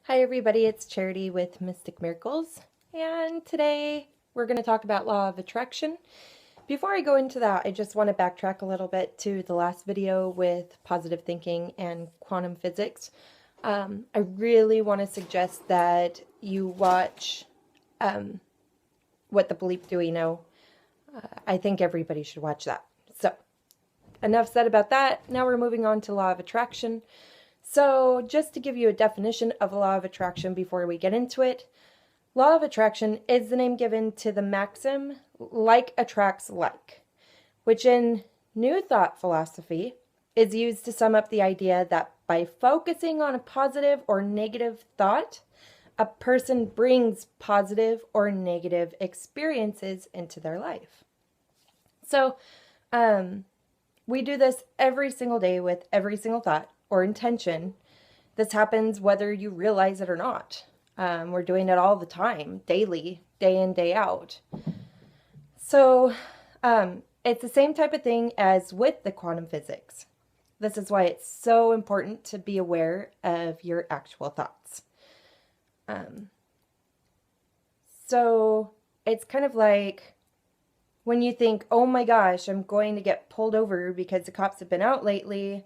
Hi everybody, it's Charity with Mystic Miracles, and today we're going to talk about Law of Attraction. Before I go into that, I just want to backtrack a little bit to the last video with positive thinking and quantum physics. I really want to suggest that you watch What the Bleep Do We Know? I think everybody should watch that. So, enough said about that. Now we're moving on to Law of Attraction. So, just to give you a definition of law of attraction before we get into it, law of attraction is the name given to the maxim like attracts like, which in New Thought philosophy is used to sum up the idea that by focusing on a positive or negative thought, a person brings positive or negative experiences into their life. So, we do this every single day with every single thought or intention. This happens whether you realize it or not. We're doing it all the time, daily, day in, day out. So it's the same type of thing as with the quantum physics. This is why it's so important to be aware of your actual thoughts. So it's kind of like when you think, oh my gosh, I'm going to get pulled over because the cops have been out lately.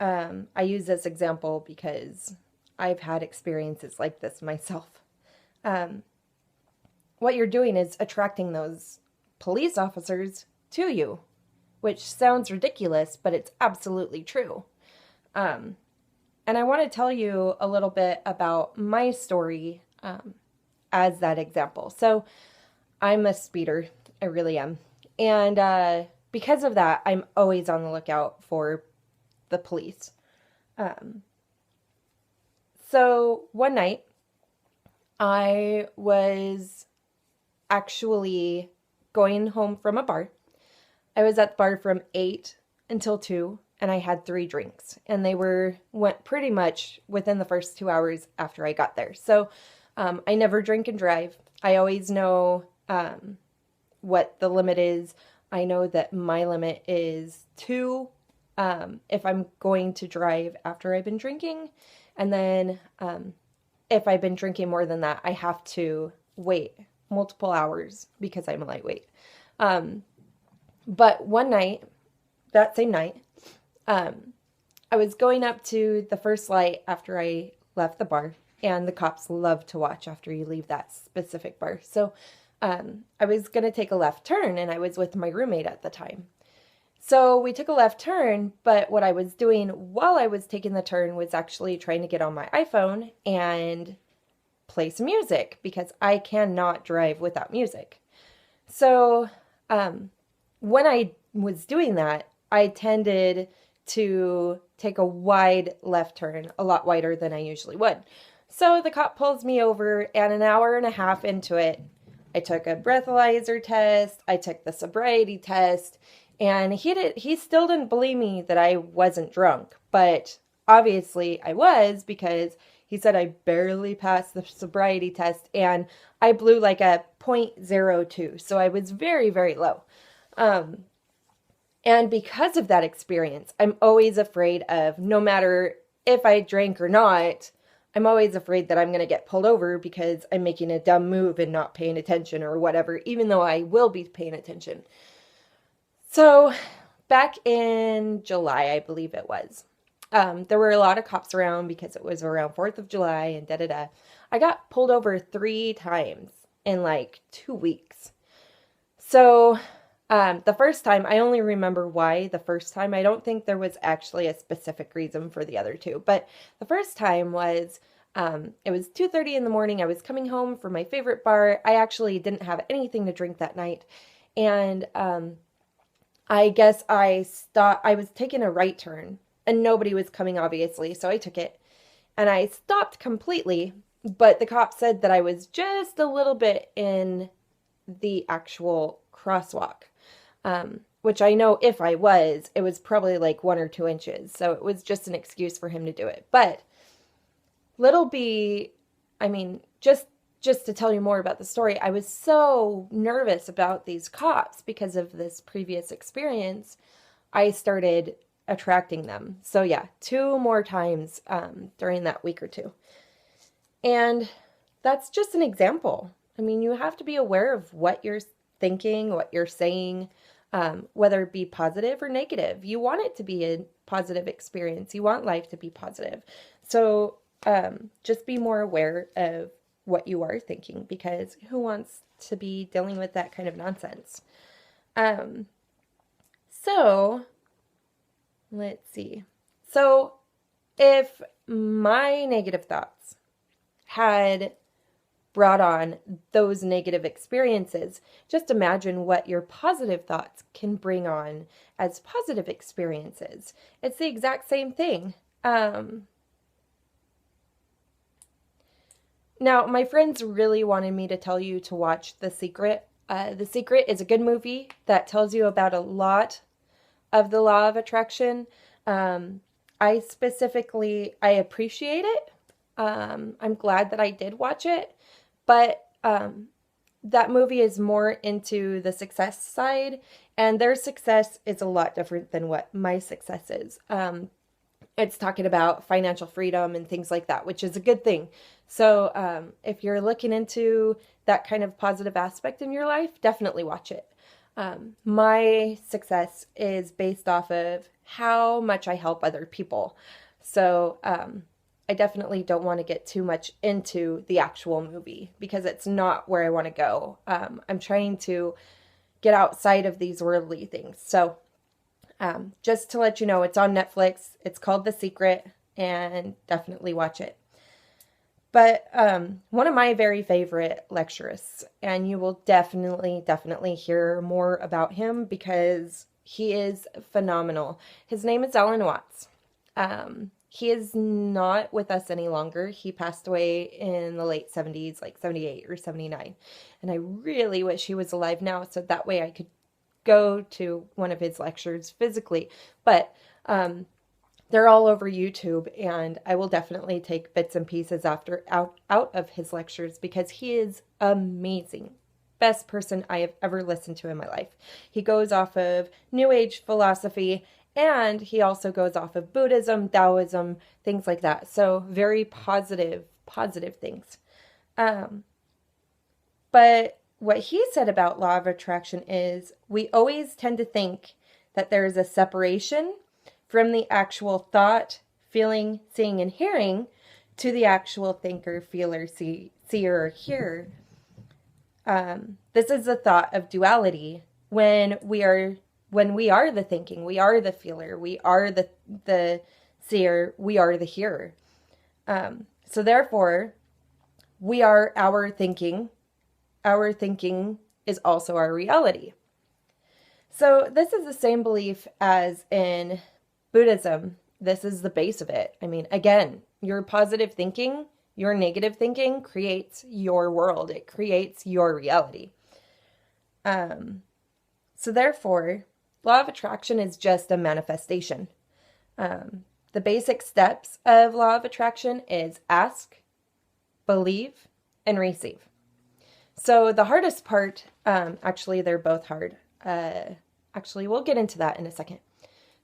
I use this example because I've had experiences like this myself. What you're doing is attracting those police officers to you, which sounds ridiculous, but it's absolutely true. And I want to tell you a little bit about my story as that example. So I'm a speeder. I really am. And because of that, I'm always on the lookout for the police. So one night, I was actually going home from a bar. I was at the bar from 8 until 2, and I had 3 drinks. And they went pretty much within the first 2 hours after I got there. So I never drink and drive. I always know what the limit is. I know that my limit is 2 if I'm going to drive after I've been drinking. And then if I've been drinking more than that, I have to wait multiple hours because I'm a lightweight. But one night, that same night, I was going up to the first light after I left the bar. And the cops love to watch after you leave that specific bar. So I was going to take a left turn, and I was with my roommate at the time. So we took a left turn, but what I was doing while I was taking the turn was actually trying to get on my iPhone and play some music because I cannot drive without music. So when I was doing that, I tended to take a wide left turn, a lot wider than I usually would. So the cop pulls me over, and an hour and a half into it, I took a breathalyzer test, I took the sobriety test, and he still didn't believe me that I wasn't drunk. But obviously I was, because he said I barely passed the sobriety test, and I blew like a .02. So I was very, very low. And because of that experience, I'm always afraid of, no matter if I drank or not, I'm always afraid that I'm going to get pulled over because I'm making a dumb move and not paying attention or whatever, even though I will be paying attention. So back in July, I believe it was, there were a lot of cops around because it was around 4th of July and da-da-da. I got pulled over 3 times in like 2 weeks. So the first time, I only remember why the first time. I don't think there was actually a specific reason for the other 2. But the first time was, it was 2:30 in the morning. I was coming home from my favorite bar. I actually didn't have anything to drink that night. And I guess I was taking a right turn. And nobody was coming, obviously. So I took it. And I stopped completely. But the cop said that I was just a little bit in the actual crosswalk. Which I know if I was, it was probably like 1 or 2 inches. So it was just an excuse for him to do it. But just to tell you more about the story, I was so nervous about these cops because of this previous experience. I started attracting them. So yeah, 2 more times during that week or 2. And that's just an example. I mean, you have to be aware of what you're thinking, what you're saying, whether it be positive or negative. You want it to be a positive experience. You want life to be positive. So just be more aware of what you are thinking, because who wants to be dealing with that kind of nonsense? So let's see. So if my negative thoughts had brought on those negative experiences, just imagine what your positive thoughts can bring on as positive experiences. It's the exact same thing. Now, my friends really wanted me to tell you to watch The Secret. The Secret is a good movie that tells you about a lot of the law of attraction. I appreciate it. I'm glad that I did watch it, but that movie is more into the success side, and their success is a lot different than what my success is. It's talking about financial freedom and things like that, which is a good thing. So if you're looking into that kind of positive aspect in your life, definitely watch it. My success is based off of how much I help other people. So I definitely don't want to get too much into the actual movie because it's not where I want to go. I'm trying to get outside of these worldly things. So just to let you know, it's on Netflix. It's called The Secret, and definitely watch it. But one of my very favorite lecturers, and you will definitely hear more about him because he is phenomenal. His name is Alan Watts. He is not with us any longer. He passed away in the late 70s, like 78 or 79. And I really wish he was alive now so that way I could go to one of his lectures physically. But they're all over YouTube, and I will definitely take bits and pieces out of his lectures because he is amazing. Best person I have ever listened to in my life. He goes off of New Age philosophy, and he also goes off of Buddhism, Taoism, things like that. So very positive things. But what he said about law of attraction is we always tend to think that there is a separation from the actual thought, feeling, seeing, and hearing to the actual thinker, feeler, seer, or hearer. This is the thought of duality when we are the thinking, we are the feeler, we are the seer, we are the hearer. So therefore, we are our thinking. Our thinking is also our reality. So this is the same belief as in Buddhism. This is the base of it. I mean, again, your positive thinking, your negative thinking creates your world. It creates your reality. So therefore, law of attraction is just a manifestation. The basic steps of law of attraction is ask, believe, and receive. So the hardest part, actually, they're both hard. Actually, we'll get into that in a second.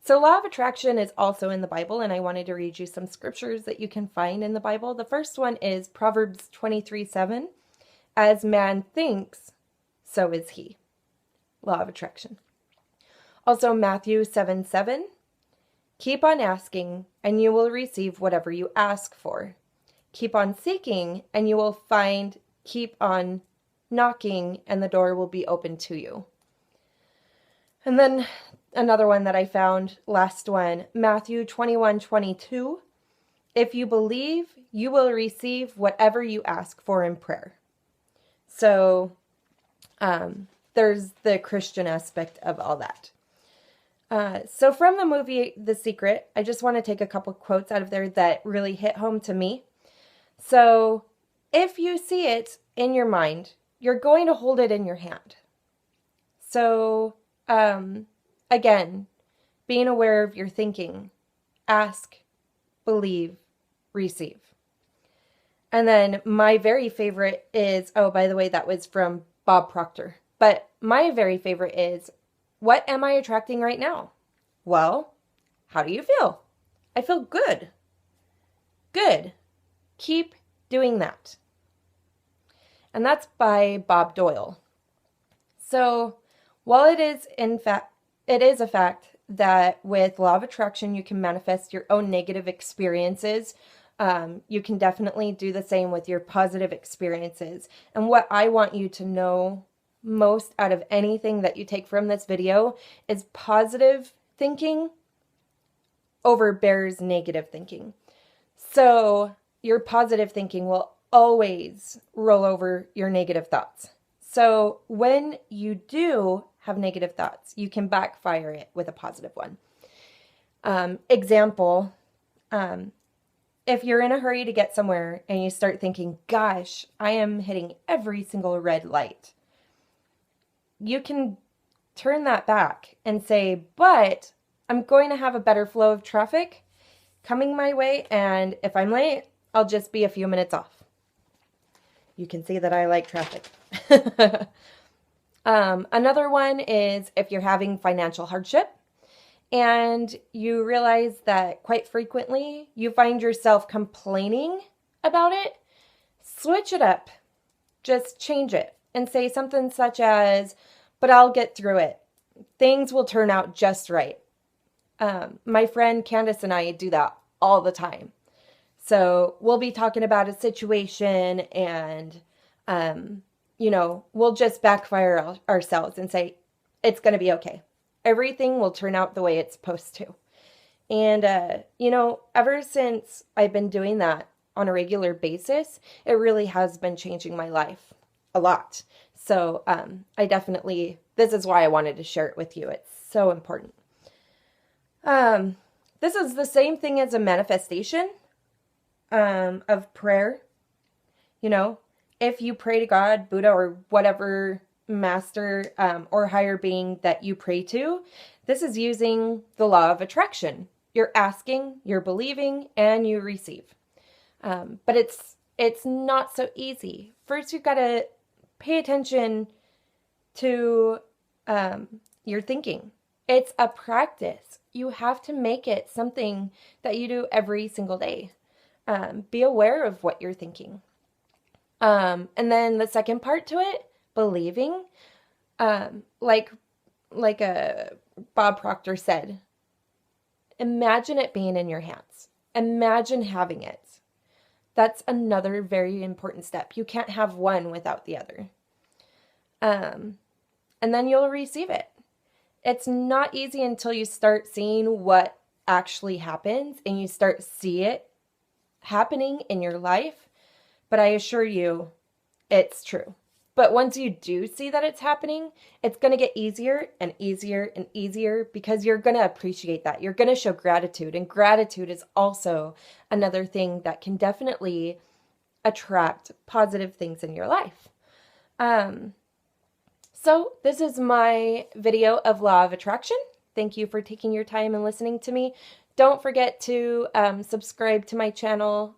So law of attraction is also in the Bible, and I wanted to read you some scriptures that you can find in the Bible. The first one is Proverbs 23:7. As man thinks, so is he. Law of attraction. Also Matthew 7:7. Keep on asking, and you will receive whatever you ask for. Keep on seeking, and you will find. Keep on knocking, and the door will be open to you. And then another one that I found, last one, Matthew 21:22. If you believe, you will receive whatever you ask for in prayer. So there's the Christian aspect of all that. So from the movie The Secret, I just want to take a couple quotes out of there that really hit home to me. So if you see it in your mind, you're going to hold it in your hand. So again, being aware of your thinking, ask, believe, receive. And then my very favorite is, oh, by the way, that was from Bob Proctor. But my very favorite is, what am I attracting right now? Well, how do you feel? I feel good. Good. Keep doing that. And that's by Bob Doyle. So while it is a fact that with law of attraction you can manifest your own negative experiences, you can definitely do the same with your positive experiences. And what I want you to know most out of anything that you take from this video is positive thinking overbears negative thinking. So your positive thinking will always roll over your negative thoughts. So when you do have negative thoughts, you can backfire it with a positive one. Example, if you're in a hurry to get somewhere and you start thinking, gosh, I am hitting every single red light, you can turn that back and say, but I'm going to have a better flow of traffic coming my way, and if I'm late, I'll just be a few minutes off. You can see that I like traffic. Another one is if you're having financial hardship and you realize that quite frequently you find yourself complaining about it, switch it up. Just change it and say something such as, but I'll get through it. Things will turn out just right. My friend Candace and I do that all the time. So we'll be talking about a situation and, we'll just backfire ourselves and say, it's going to be okay. Everything will turn out the way it's supposed to. And, ever since I've been doing that on a regular basis, it really has been changing my life a lot. So this is why I wanted to share it with you. It's so important. This is the same thing as a manifestation of prayer. If you pray to God, Buddha, or whatever master or higher being that you pray to, this is using the law of attraction. You're asking, you're believing, and you receive. But it's not so easy. First, you've got to pay attention to your thinking. It's a practice. You have to make it something that you do every single day. Be aware of what you're thinking. And then the second part to it, believing, like Bob Proctor said, imagine it being in your hands. Imagine having it. That's another very important step. You can't have one without the other. And then you'll receive it. It's not easy until you start seeing what actually happens and you start see it happening in your life. But I assure you, it's true. But once you do see that it's happening, it's going to get easier and easier and easier because you're going to appreciate that. You're going to show gratitude. And gratitude is also another thing that can definitely attract positive things in your life. So this is my video of Law of Attraction. Thank you for taking your time and listening to me. Don't forget to subscribe to my channel,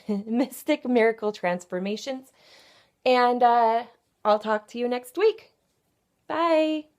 Mystic Miracle Transformations. And I'll talk to you next week. Bye.